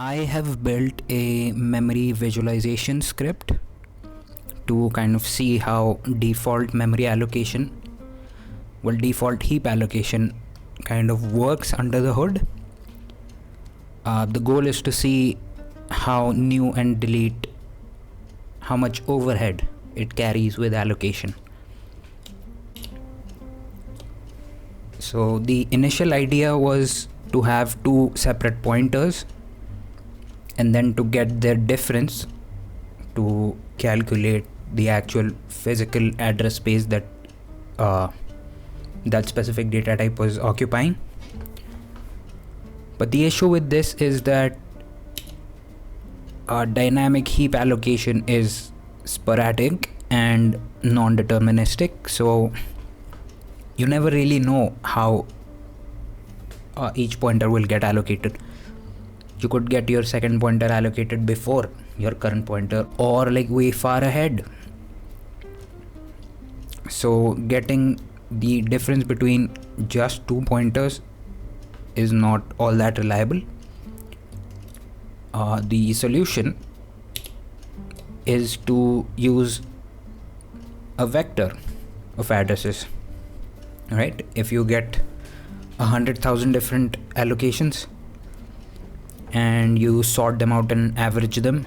I have built a memory visualization script to kind of see how default memory allocation, default heap allocation kind of works under the hood. The goal is to see how new and delete, how much overhead it carries with allocation. So the initial idea was to have two separate pointers and then to get their difference to calculate the actual physical address space that that specific data type was occupying. But the issue with this is that dynamic heap allocation is sporadic and non-deterministic, so you never really know how each pointer will get allocated. You could get your second pointer allocated before your current pointer or like way far ahead. So getting the difference between just two pointers is not all that reliable. The solution is to use a vector of addresses. Right? If you get 100,000 different allocations and you sort them out and average them,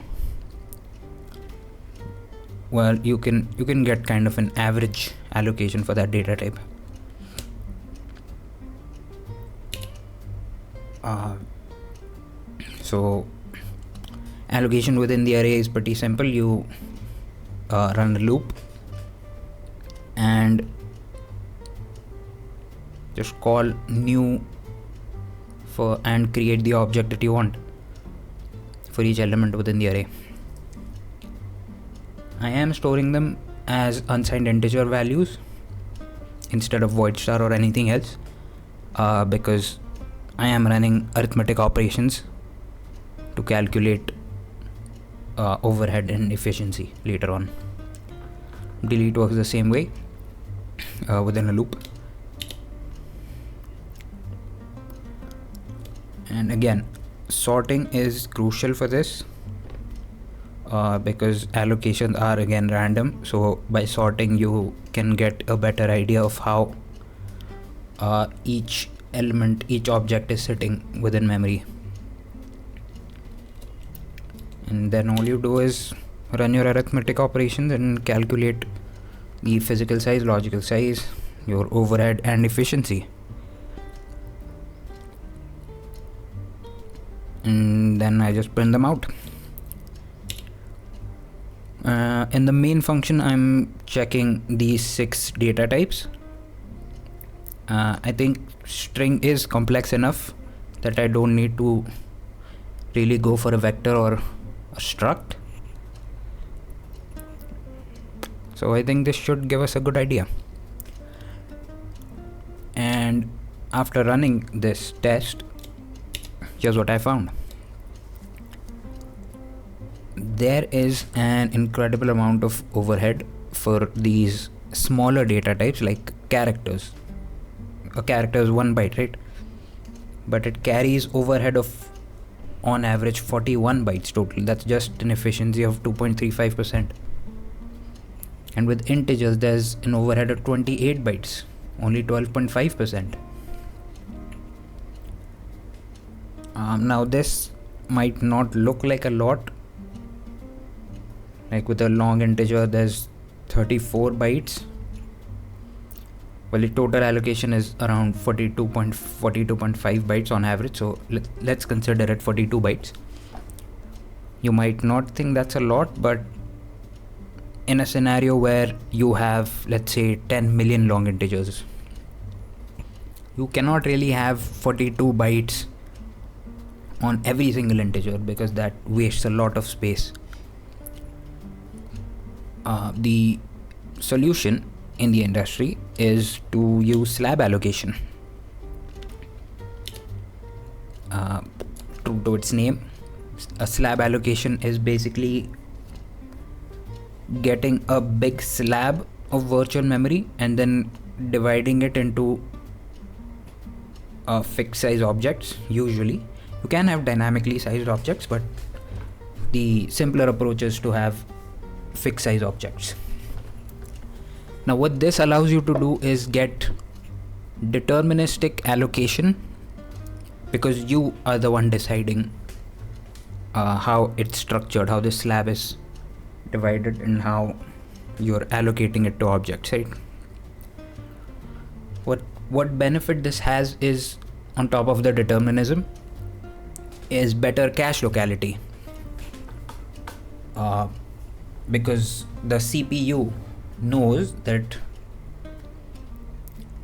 well, you can get kind of an average allocation for that data type. So allocation within the array is pretty simple. You run a loop and just call new and create the object that you want for each element within the array. I am storing them as unsigned integer values instead of void star or anything else because I am running arithmetic operations to calculate overhead and efficiency later on. Delete works the same way within a loop. And again, sorting is crucial for this because allocations are again random. So by sorting you can get a better idea of how each element, each object is sitting within memory. And then all you do is run your arithmetic operations and calculate the physical size, logical size, your overhead and efficiency. And then I just print them out. In the main function I'm checking these 6 data types. I think string is complex enough that I don't need to really go for a vector or a struct. So I think this should give us a good idea. And after running this test, here's what I found. There is an incredible amount of overhead for these smaller data types like characters. A character is 1 byte, right? But it carries overhead of on average 41 bytes total. That's just an efficiency of 2.35%. And with integers there's an overhead of 28 bytes, only 12.5%. Now this might not look like a lot. Like with a long integer there's 34 bytes. Well, the total allocation is around 42.5 bytes on average, so let's consider it 42 bytes. You might not think that's a lot, but in a scenario where you have, let's say, 10 million long integers, you cannot really have 42 bytes on every single integer because that wastes a lot of space. The solution in the industry is to use slab allocation. True to its name, a slab allocation is basically getting a big slab of virtual memory and then dividing it into fixed size objects usually, You can have dynamically sized objects, but the simpler approach is to have fixed size objects. Now what this allows you to do is get deterministic allocation, because you are the one deciding how it's structured, how this slab is divided, and how you're allocating it to objects, right? What benefit this has is, on top of the determinism, is better cache locality, because the CPU knows that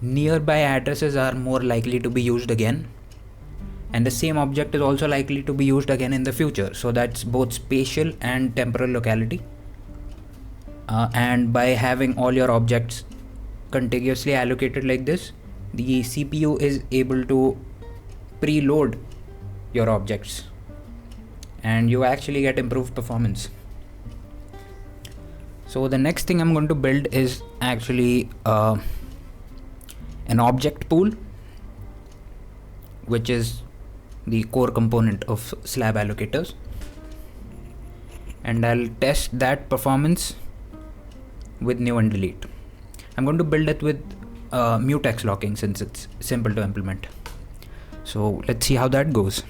nearby addresses are more likely to be used again, and the same object is also likely to be used again in the future. So that's both spatial and temporal locality. And by having all your objects contiguously allocated like this, the CPU is able to preload your objects, and you actually get improved performance. So the next thing I'm going to build is actually an object pool, which is the core component of slab allocators, and I'll test that performance with new and delete. I'm going to build it with mutex locking, since it's simple to implement. So let's see how that goes.